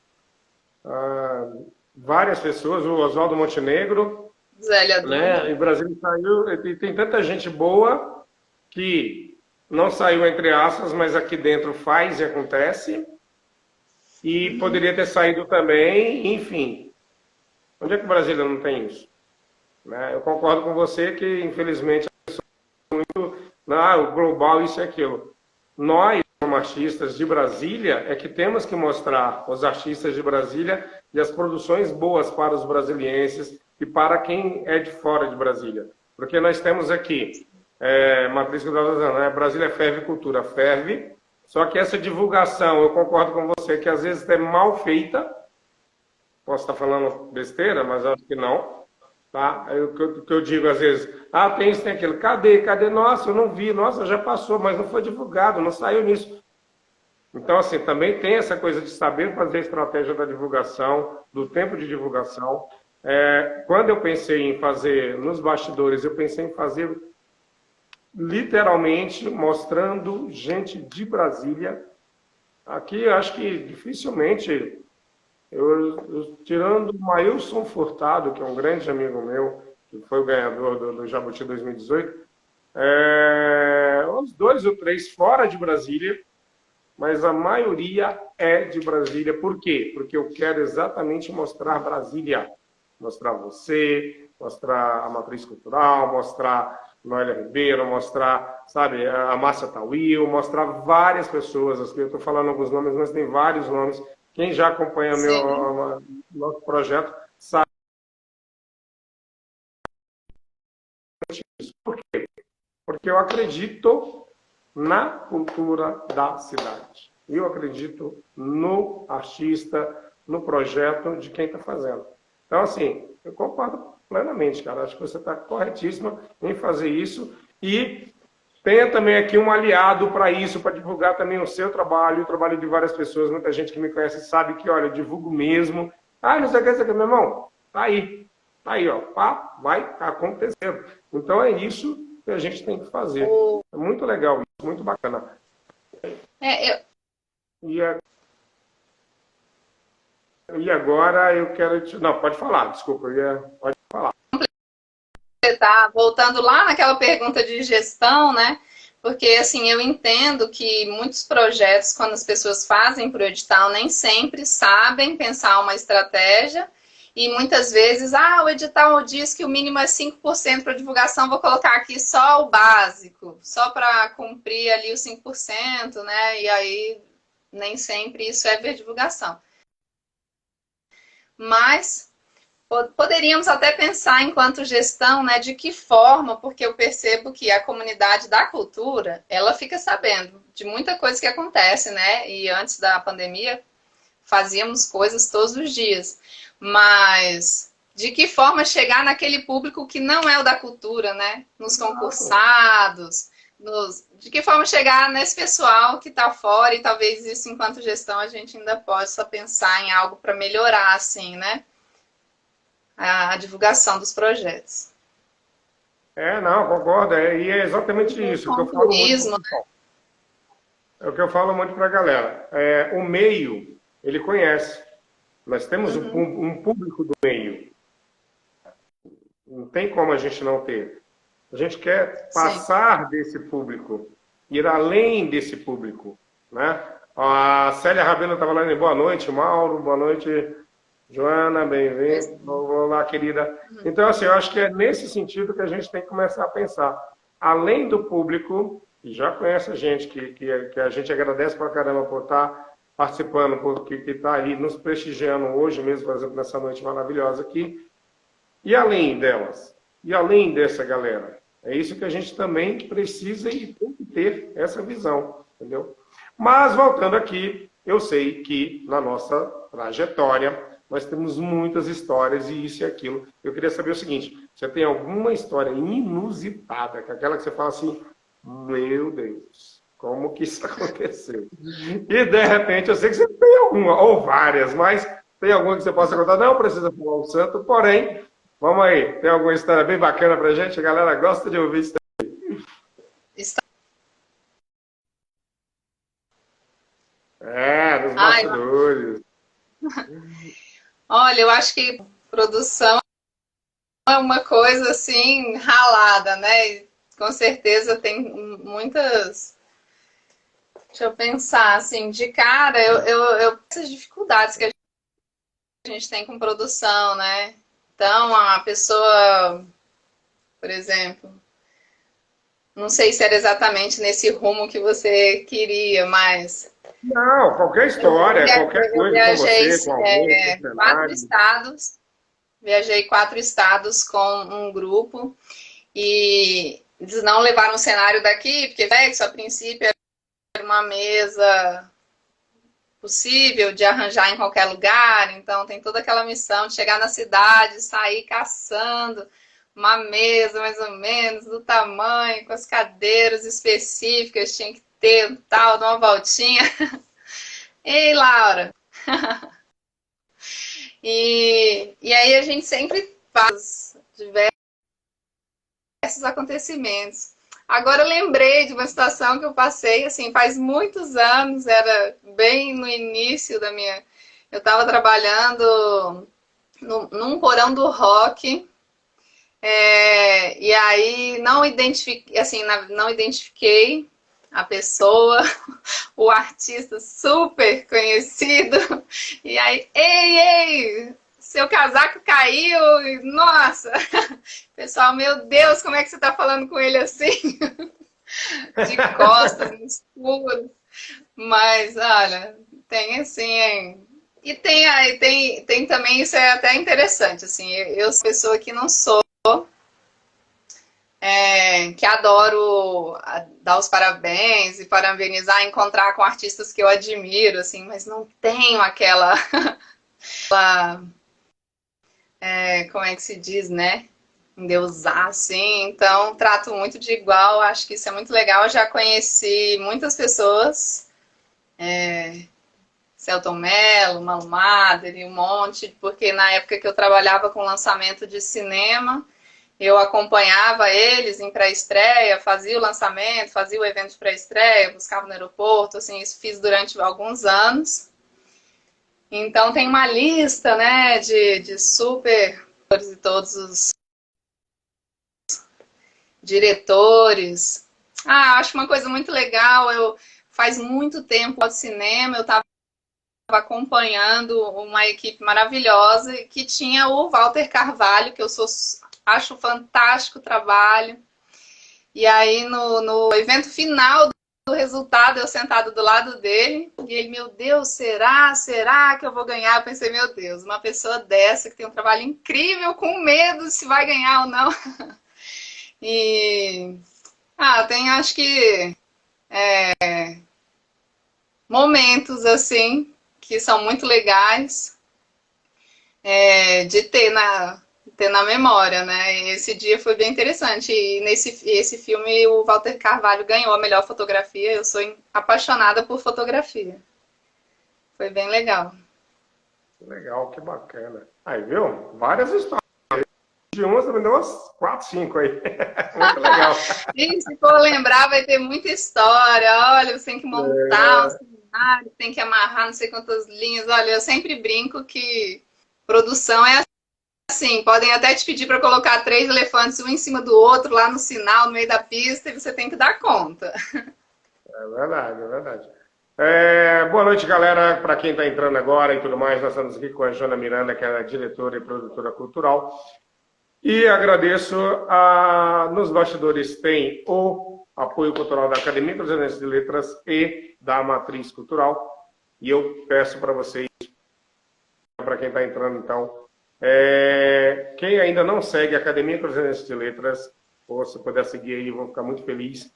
várias pessoas, o Oswaldo Montenegro, Zélia né? Duncan. E Brasília saiu, e tem tanta gente boa que não saiu entre aspas, mas aqui dentro faz e acontece. E poderia ter saído também, enfim. Onde é que o Brasília não tem isso? Né? Eu concordo com você que, infelizmente, o global, isso e aquilo. Nós, como artistas de Brasília, é que temos que mostrar os artistas de Brasília e as produções boas para os brasilienses e para quem é de fora de Brasília. Porque nós temos aqui, Matriz Cultural, né? Brasília ferve, cultura ferve, só que essa divulgação, eu concordo com você, que às vezes é mal feita, posso estar falando besteira, mas acho que não. Tá? O que eu digo às vezes, tem isso, tem aquilo, cadê? Nossa, eu não vi, nossa, já passou, mas não foi divulgado, não saiu nisso. Então, assim, também tem essa coisa de saber fazer a estratégia da divulgação, do tempo de divulgação. Quando eu pensei em fazer nos bastidores, eu pensei em fazer literalmente mostrando gente de Brasília. Aqui, eu acho que dificilmente... tirando o Maílson Furtado, que é um grande amigo meu, que foi o ganhador do Jabuti 2018, uns 2 ou 3 fora de Brasília, mas a maioria é de Brasília. Por quê? Porque eu quero exatamente mostrar Brasília. Mostrar você, mostrar a Matriz Cultural, mostrar Noélia Ribeiro, mostrar, sabe, a Márcia Tawil, mostrar várias pessoas. Eu estou falando alguns nomes, mas tem vários nomes. Quem já acompanha nosso projeto sabe isso. Por quê? Porque eu acredito na cultura da cidade. Eu acredito no artista, no projeto de quem está fazendo. Então, assim, eu concordo plenamente, cara. Acho que você está corretíssima em fazer isso. E tenha também aqui um aliado para isso, para divulgar também o seu trabalho, o trabalho de várias pessoas. Muita gente que me conhece sabe que, olha, eu divulgo mesmo. Não sei o que, meu irmão. Tá aí, ó. Vai acontecendo. Então é isso que a gente tem que fazer. É muito legal isso, muito bacana. E agora eu quero... Não, pode falar, desculpa. Pode falar. Tá voltando lá naquela pergunta de gestão, né? Porque, assim, eu entendo que muitos projetos, quando as pessoas fazem para o edital, nem sempre sabem pensar uma estratégia e muitas vezes, o edital diz que o mínimo é 5% para divulgação, vou colocar aqui só o básico, só para cumprir ali os 5%, né? E aí, nem sempre isso é ver divulgação. Mas poderíamos até pensar, enquanto gestão, né, de que forma, porque eu percebo que a comunidade da cultura, ela fica sabendo de muita coisa que acontece, né? E antes da pandemia, fazíamos coisas todos os dias. Mas de que forma chegar naquele público que não é o da cultura, né? Nos concursados, de que forma chegar nesse pessoal que está fora, e talvez isso, enquanto gestão, a gente ainda possa pensar em algo para melhorar, assim, né? A divulgação dos projetos. Não, concordo. E é exatamente isso que eu falo muito. Né? É o que eu falo muito para a galera. O meio, ele conhece. Nós temos um público do meio. Não tem como a gente não ter. A gente quer passar desse público, ir além desse público. Né? A Célia Rabelo estava lá, boa noite, Mauro, boa noite... Joana, bem-vinda. Olá, querida. Então, assim, eu acho que é nesse sentido que a gente tem que começar a pensar. Além do público, que já conhece a gente, que a gente agradece pra caramba por estar participando, porque está aí nos prestigiando hoje mesmo, por exemplo, nessa noite maravilhosa aqui. E além delas, e além dessa galera, é isso que a gente também precisa e tem que ter essa visão, entendeu? Mas, voltando aqui, eu sei que na nossa trajetória nós temos muitas histórias e isso e aquilo. Eu queria saber o seguinte, você tem alguma história inusitada, que é aquela que você fala assim, meu Deus, como que isso aconteceu? E, de repente, eu sei que você tem alguma, ou várias, mas tem alguma que você possa contar? Não precisa falar o santo, porém, vamos aí, tem alguma história bem bacana pra gente? A galera gosta de ouvir isso. Dos bastidores. Olha, eu acho que produção é uma coisa assim ralada, né? E, com certeza tem muitas. Deixa eu pensar assim, de cara, essas dificuldades que a gente tem com produção, né? Então, a pessoa, por exemplo, não sei se era exatamente nesse rumo que você queria, mas Não, qualquer história, qualquer coisa com você, com alguém, com 4 estados. Viajei 4 estados com um grupo e eles não levaram o cenário daqui, porque Vex, a princípio, era uma mesa possível de arranjar em qualquer lugar, então tem toda aquela missão de chegar na cidade, sair caçando uma mesa mais ou menos do tamanho, com as cadeiras específicas, tinha que ter tal, dar uma voltinha. Ei, Laura! E aí a gente sempre faz diversos acontecimentos. Agora eu lembrei de uma situação que eu passei, assim, faz muitos anos, era bem no início da minha... Eu estava trabalhando num porão do rock, e aí não identifiquei a pessoa, o artista super conhecido, e aí, ei, seu casaco caiu, nossa, pessoal, meu Deus, como é que você tá falando com ele assim? De costas, no escuro, mas, olha, tem assim, e tem também, isso é até interessante, assim, eu sou uma pessoa que não sou, que adoro dar os parabéns e parabenizar, encontrar com artistas que eu admiro, assim, mas não tenho aquela como é que se diz, né? Endeusar, assim, então trato muito de igual, acho que isso é muito legal. Eu já conheci muitas pessoas, Selton Mello, Malu Mader e um monte, porque na época que eu trabalhava com lançamento de cinema, eu acompanhava eles em pré-estreia, fazia o lançamento, fazia o evento de pré-estreia, buscava no aeroporto, assim, isso fiz durante alguns anos. Então tem uma lista, né, de super de todos os diretores. Acho uma coisa muito legal. Faz muito tempo de cinema, eu estava acompanhando uma equipe maravilhosa que tinha o Walter Carvalho, que acho fantástico o trabalho. E aí, no evento final do resultado, eu sentada do lado dele, e ele, meu Deus, será que eu vou ganhar? Eu pensei, meu Deus, uma pessoa dessa que tem um trabalho incrível, com medo se vai ganhar ou não. E, tem, acho que, momentos, assim, que são muito legais, de ter na memória, né? E esse dia foi bem interessante. E esse filme, o Walter Carvalho ganhou a melhor fotografia. Eu sou apaixonada por fotografia. Foi bem legal. Legal, que bacana. Aí, viu? Várias histórias. De umas, também deu umas 4, 5 aí. Muito legal. E se for lembrar, vai ter muita história. Olha, você tem que montar um cenário, tem que amarrar não sei quantas linhas. Olha, eu sempre brinco que produção é assim, podem até te pedir para colocar 3 elefantes um em cima do outro lá no sinal, no meio da pista, e você tem que dar conta. É verdade, é verdade. Boa noite, galera. Para quem está entrando agora e tudo mais, nós estamos aqui com a Joana Miranda, que é a diretora e produtora cultural. E agradeço, nos bastidores tem o apoio cultural da Academia Cruzeirense de Letras e da Matriz Cultural. E eu peço para vocês, para quem está entrando então, quem ainda não segue a Academia Cruzeirense de Letras, ou se puder seguir aí, eu vou ficar muito feliz,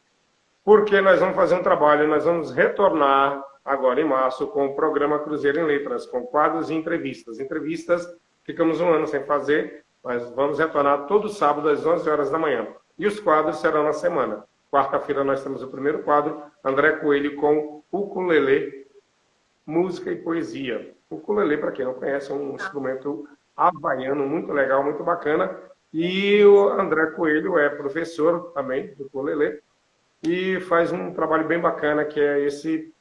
porque nós vamos fazer um trabalho, nós vamos retornar agora em março com o programa Cruzeiro em Letras, com quadros e entrevistas. Entrevistas, ficamos um ano sem fazer, mas vamos retornar todo sábado às 11 horas da manhã. E os quadros serão na semana. Quarta-feira nós temos o primeiro quadro, André Coelho com ukulele, música e poesia. O ukulele, para quem não conhece, é um instrumento havaiano muito legal, muito bacana. E o André Coelho é professor também do ukulele e faz um trabalho bem bacana, que é esse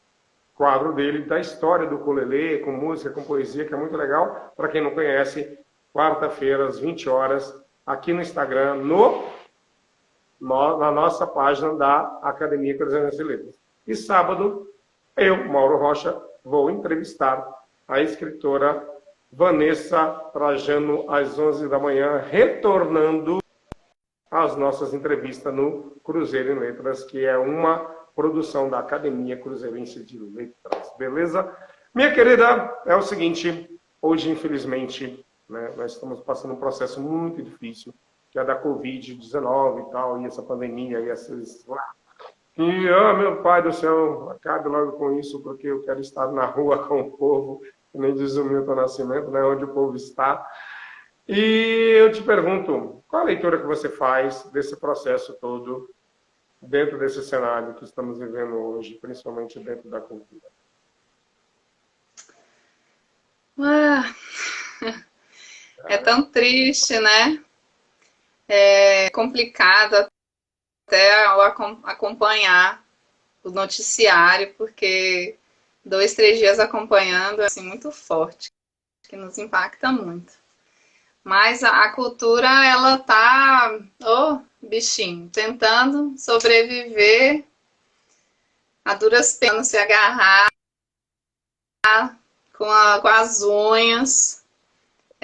quadro dele, da história do ukulele, com música, com poesia, que é muito legal. Para quem não conhece, quarta-feira, às 20 horas, aqui no Instagram, na nossa página da Academia Cruzeirense de Letras. E sábado, eu, Mauro Rocha, vou entrevistar a escritora Vanessa Trajano às 11 da manhã, retornando às nossas entrevistas no Cruzeiro em Letras, que é uma produção da Academia Cruzeirense de Letras. Beleza? Minha querida, é o seguinte, hoje, infelizmente, né, nós estamos passando um processo muito difícil, que é da Covid-19 e tal, e essa pandemia, e esses... E, meu pai do céu, acabe logo com isso, porque eu quero estar na rua com o povo, que nem diz o Milton Nascimento, né, onde o povo está. E eu te pergunto, qual a leitura que você faz desse processo todo, dentro desse cenário que estamos vivendo hoje, principalmente dentro da cultura? É tão triste, né? É complicado até acompanhar o noticiário, porque 2, 3 dias acompanhando é assim, muito forte, que nos impacta muito. Mas a cultura, ela tá, bichinho, tentando sobreviver a duras penas, se agarrar com as unhas.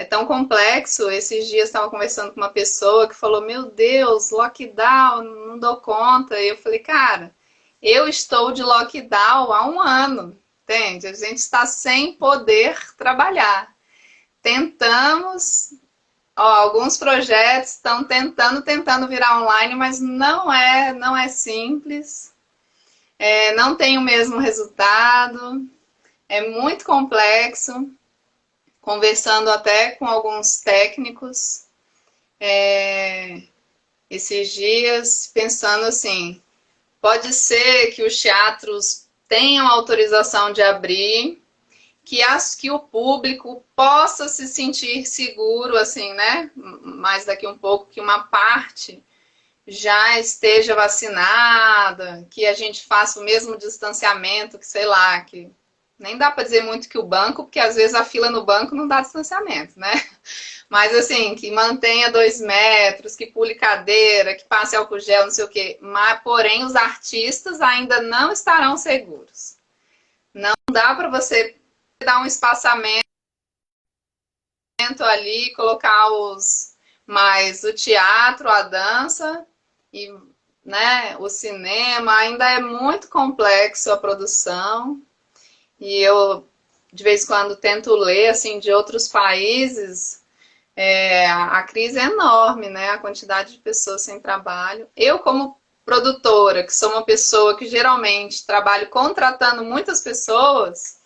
É tão complexo. Esses dias estava conversando com uma pessoa que falou, meu Deus, lockdown, não dou conta. E eu falei, cara, eu estou de lockdown há 1 ano, entende? A gente está sem poder trabalhar. Tentamos, alguns projetos estão tentando virar online, mas não é simples. Não tem o mesmo resultado. É muito complexo. Conversando até com alguns técnicos esses dias, pensando assim, pode ser que os teatros tenham autorização de abrir, que o público possa se sentir seguro, assim, né? Mas daqui um pouco que uma parte já esteja vacinada, que a gente faça o mesmo distanciamento, que sei lá, que nem dá para dizer muito que o banco, porque às vezes a fila no banco não dá distanciamento, né? Mas assim, que mantenha 2 metros, que pule cadeira, que passe álcool gel, não sei o quê. Mas, porém, os artistas ainda não estarão seguros. Não dá para você dar um espaçamento ali, colocar mais o teatro, a dança e, né, o cinema. Ainda é muito complexo a produção. E eu, de vez em quando, tento ler, assim, de outros países. A crise é enorme, né? A quantidade de pessoas sem trabalho. Eu, como produtora, que sou uma pessoa que geralmente trabalho contratando muitas pessoas,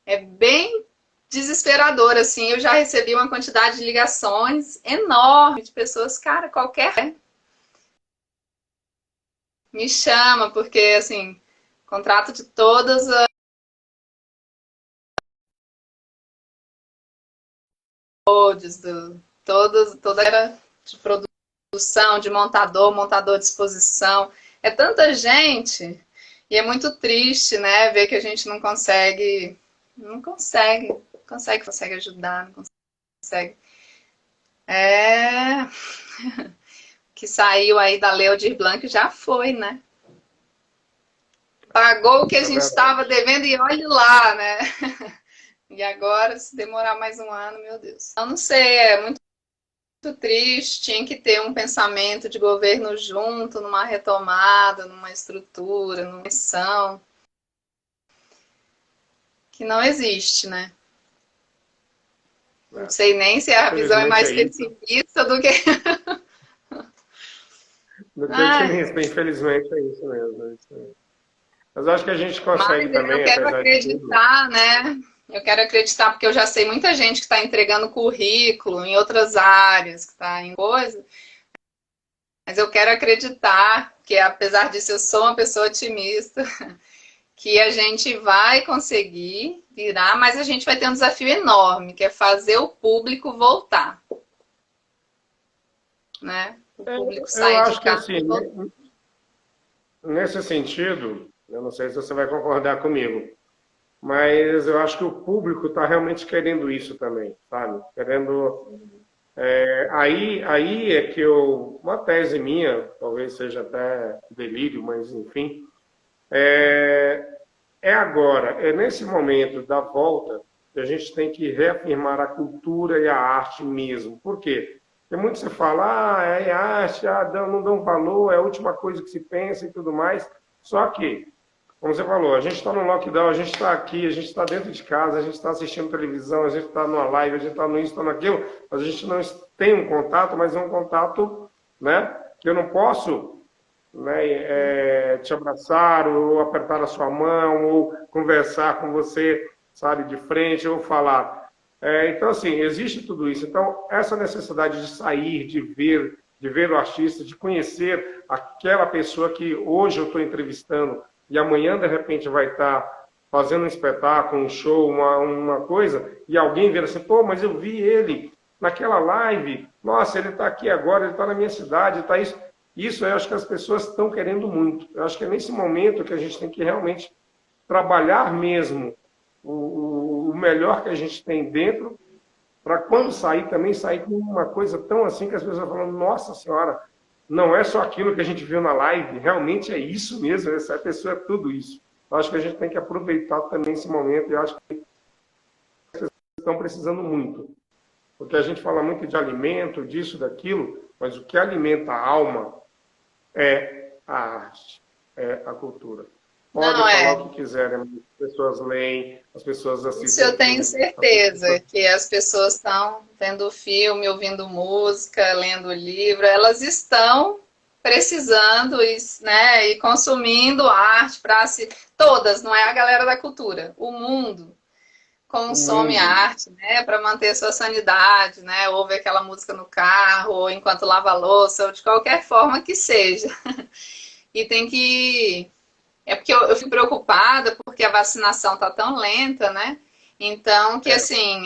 é bem desesperador, assim. Eu já recebi uma quantidade de ligações enorme de pessoas, cara, qualquer me chama, porque, assim, contrato de todas as toda era de produção, de montador de exposição. É tanta gente e é muito triste, né, ver que a gente não consegue ajudar, não consegue. Que saiu aí da Lei Aldir Blanc já foi, né? Pagou o que a gente estava devendo e olhe lá, né? E agora, se demorar mais 1 ano, meu Deus. Eu não sei, é muito triste. Tinha que ter um pensamento de governo junto, numa retomada, numa estrutura, numa missão. que não existe, né? Não sei nem se a visão é mais pessimista do que... otimista, infelizmente é isso mesmo. É isso mesmo. Mas eu acho que a gente consegue mas também, eu quero apesar de tudo. acreditar, né? Eu quero acreditar, porque eu já sei muita gente que está entregando currículo em outras áreas, que está em coisa. Mas eu quero acreditar que, apesar disso, eu sou uma pessoa otimista, que a gente vai conseguir virar, mas a gente vai ter um desafio enorme, que é fazer o público voltar. Né? O público Eu sair de acho que casa. assim, nesse sentido, eu não sei se você vai concordar comigo, mas eu acho que o público está realmente querendo isso também, sabe? Querendo. Aí é que uma tese minha, talvez seja até delírio, mas enfim, é agora, é nesse momento da volta que a gente tem que reafirmar a cultura e a arte mesmo. Por quê? Porque muito se fala, é arte, não dão valor, é a última coisa que se pensa e tudo mais. Só que, como você falou, a gente está no lockdown, a gente está aqui, a gente está dentro de casa, a gente está assistindo televisão, a gente está numa live, a gente está no isso, está naquilo. A gente não tem um contato, mas é um contato, né, que eu não posso, né, te abraçar ou apertar a sua mão ou conversar com você, sabe, de frente ou falar. Então, assim, existe tudo isso. Então, essa necessidade de sair, de ver o artista, de conhecer aquela pessoa que hoje eu estou entrevistando e amanhã, de repente, vai estar fazendo um espetáculo, um show, uma coisa, e alguém vira assim, pô, mas eu vi ele naquela live, nossa, ele está aqui agora, ele está na minha cidade, está isso. Isso eu acho que as pessoas estão querendo muito. Eu acho que é nesse momento que a gente tem que realmente trabalhar mesmo o melhor que a gente tem dentro, para quando sair, também sair com uma coisa tão assim que as pessoas falam, nossa senhora, não é só aquilo que a gente viu na live, realmente é isso mesmo, essa pessoa é tudo isso. Eu acho que a gente tem que aproveitar também esse momento, e eu acho que as pessoas estão precisando muito. Porque a gente fala muito de alimento, disso, daquilo, mas o que alimenta a alma é a arte, é a cultura. Podem falar o que quiserem, mas as pessoas leem, as pessoas assistem. Isso eu tenho certeza, que as pessoas estão vendo filme, ouvindo música, lendo livro, elas estão precisando, né, e consumindo arte para se... Todas, não é a galera da cultura, o mundo consome arte, né, para manter sua sanidade, né, ouve aquela música no carro, ou enquanto lava a louça, ou de qualquer forma que seja. E tem que... É porque eu fico preocupada porque a vacinação tá tão lenta, né? Então, que assim,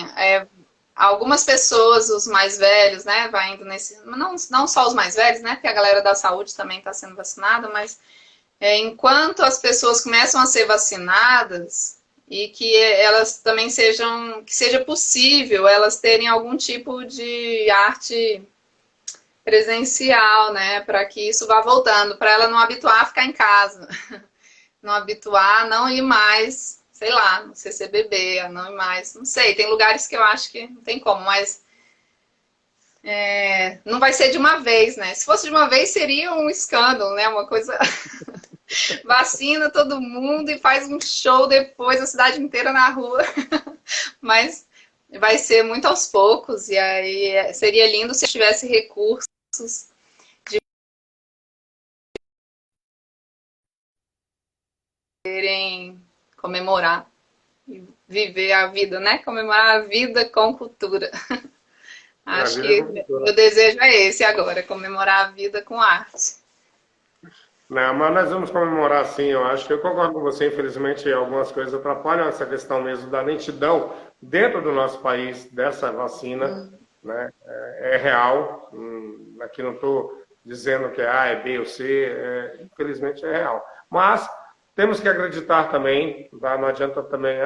algumas pessoas, os mais velhos, né, vai indo nesse... Não só os mais velhos, né, porque a galera da saúde também está sendo vacinada, mas enquanto as pessoas começam a ser vacinadas e que elas também sejam... Que seja possível elas terem algum tipo de arte presencial, né, para que isso vá voltando, para ela não habituar a ficar em casa. Não habituar, não ir mais, sei lá, no CCBB, não ir mais, não sei, tem lugares que eu acho que não tem como, mas não vai ser de uma vez, né? Se fosse de uma vez seria um escândalo, né? Uma coisa... Vacina todo mundo e faz um show depois, a cidade inteira na rua. Mas vai ser muito aos poucos, e aí seria lindo se tivesse recursos comemorar e viver a vida, né? Comemorar a vida com cultura. Acho que o desejo é esse agora, comemorar a vida com arte. Não, mas nós vamos comemorar sim, eu acho que eu concordo com você, infelizmente algumas coisas atrapalham essa questão mesmo da lentidão dentro do nosso país dessa vacina, né? É real, aqui não estou dizendo que é A, é B ou C, infelizmente é real. Mas temos que acreditar também, tá? Não adianta também,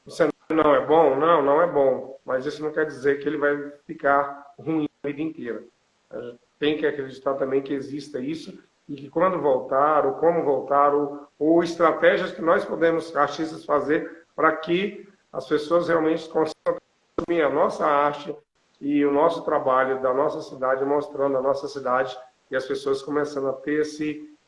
o cenário não é bom, não é bom, mas isso não quer dizer que ele vai ficar ruim a vida inteira. A gente tem que acreditar também que exista isso e que quando voltar, ou como voltar, ou estratégias que nós podemos, artistas, fazer para que as pessoas realmente consigam consumir a nossa arte e o nosso trabalho da nossa cidade, mostrando a nossa cidade e as pessoas começando a ter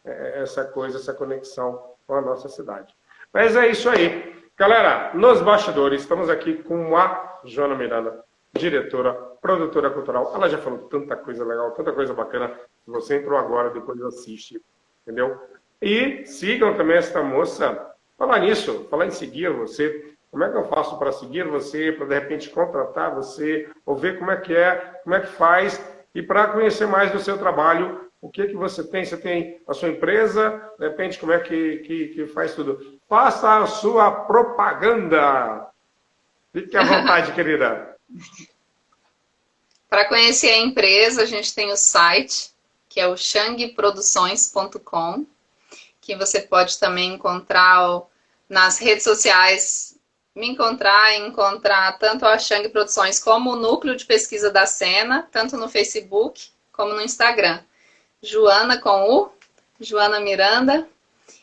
essa conexão com a nossa cidade. Mas é isso aí. Galera, nos bastidores, estamos aqui com a Joana Miranda, diretora, produtora cultural. Ela já falou tanta coisa legal, tanta coisa bacana. Se você entrou agora, depois assiste, entendeu? E sigam também esta moça. Falar nisso, falar em seguir você. Como é que eu faço para seguir você, para de repente contratar você, ou ver como é que faz, e para conhecer mais do seu trabalho, o que você tem? Você tem a sua empresa, de repente como é que faz tudo. Faça a sua propaganda. Fique à vontade, querida. Para conhecer a empresa, a gente tem o site, que é o shangproduções.com, que você pode também encontrar nas redes sociais, me encontrar e encontrar tanto a Shang Produções como o Núcleo de Pesquisa da Cena, tanto no Facebook como no Instagram. Joana com U, Joana Miranda,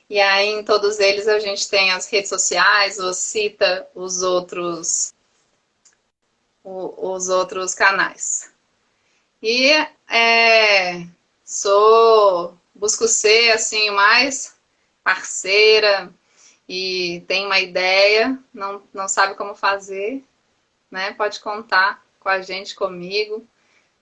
e aí em todos eles a gente tem as redes sociais, ou cita os outros canais. E busco ser assim mais parceira e tem uma ideia, não sabe como fazer, né? Pode contar com a gente, comigo,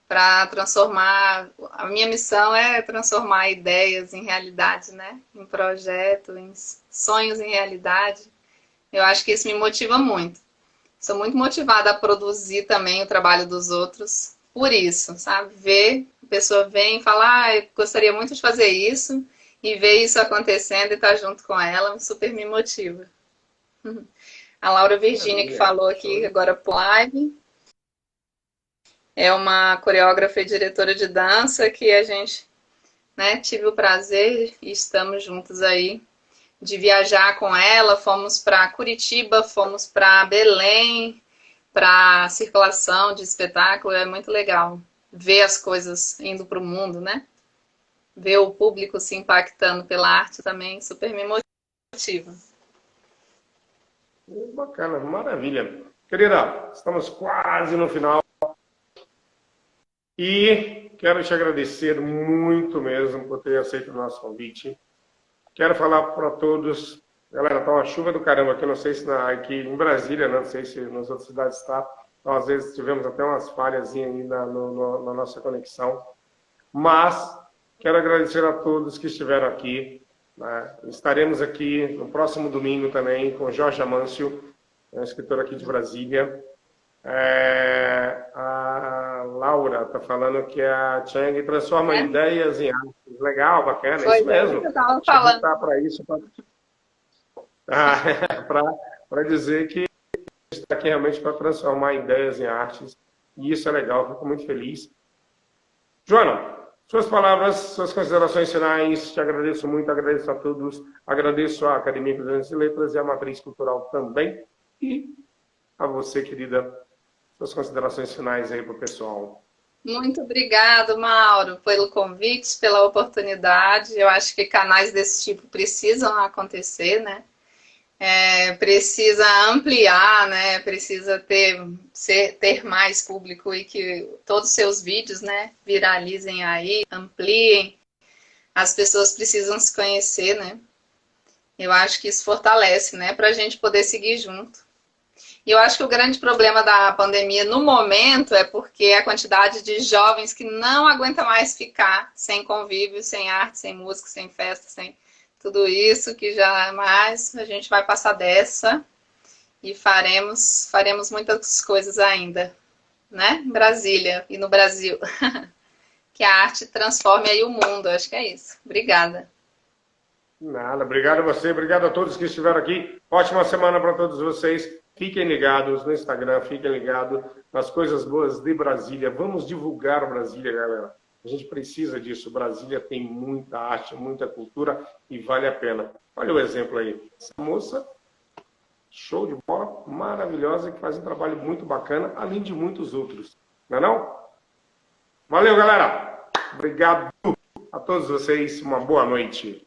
para transformar. A minha missão é transformar ideias em realidade, né? Em projeto, em sonhos em realidade. Eu acho que isso me motiva muito. Sou muito motivada a produzir também o trabalho dos outros por isso, sabe? Ver, a pessoa vem e fala, eu gostaria muito de fazer isso, e ver isso acontecendo e estar junto com ela, super me motiva. A Laura Virgínia, que falou aqui agora por live, é uma coreógrafa e diretora de dança que a gente, né, tive o prazer e estamos juntos aí de viajar com ela. Fomos para Curitiba, fomos para Belém, para circulação de espetáculo. É muito legal ver as coisas indo para o mundo, né? Ver o público se impactando pela arte também super me motiva. Bacana, maravilha. Querida, estamos quase no final. E quero te agradecer muito mesmo por ter aceito o nosso convite. Quero falar para todos, galera, tá uma chuva do caramba aqui, não sei se aqui em Brasília, não sei se nas outras cidades está. Então, às vezes tivemos até umas falhas aí na nossa conexão. Mas quero agradecer a todos que estiveram aqui. Né? Estaremos aqui no próximo domingo também com Jorge Amâncio, escritor aqui de Brasília. A Laura está falando que a Chang transforma ideias em arte. Legal, bacana, Foi isso mesmo. Que eu estava falando. Para isso, para dizer que está aqui realmente para transformar ideias em artes. E isso é legal, fico muito feliz. Joana, suas palavras, suas considerações finais, te agradeço muito, agradeço a todos, agradeço à Academia de Letras e à Matriz Cultural também. E a você, querida, suas considerações finais aí para o pessoal. Muito obrigado, Mauro, pelo convite, pela oportunidade. Eu acho que canais desse tipo precisam acontecer, né? Precisa ampliar, né? Precisa ter mais público e que todos os seus vídeos, né, viralizem aí, ampliem. As pessoas precisam se conhecer, né? Eu acho que isso fortalece, né? Para a gente poder seguir junto. E eu acho que o grande problema da pandemia no momento é porque a quantidade de jovens que não aguenta mais ficar sem convívio, sem arte, sem música, sem festa, sem tudo isso, que jamais a gente vai passar dessa e faremos muitas coisas ainda, né? Em Brasília e no Brasil. Que a arte transforme aí o mundo, acho que é isso. Obrigada. Nada, obrigado a você, obrigado a todos que estiveram aqui. Ótima semana para todos vocês. Fiquem ligados no Instagram, fiquem ligados nas coisas boas de Brasília. Vamos divulgar Brasília, galera. A gente precisa disso. Brasília tem muita arte, muita cultura e vale a pena. Olha o exemplo aí. Essa moça, show de bola, maravilhosa, que faz um trabalho muito bacana, além de muitos outros. Não é não? Valeu, galera. Obrigado a todos vocês. Uma boa noite.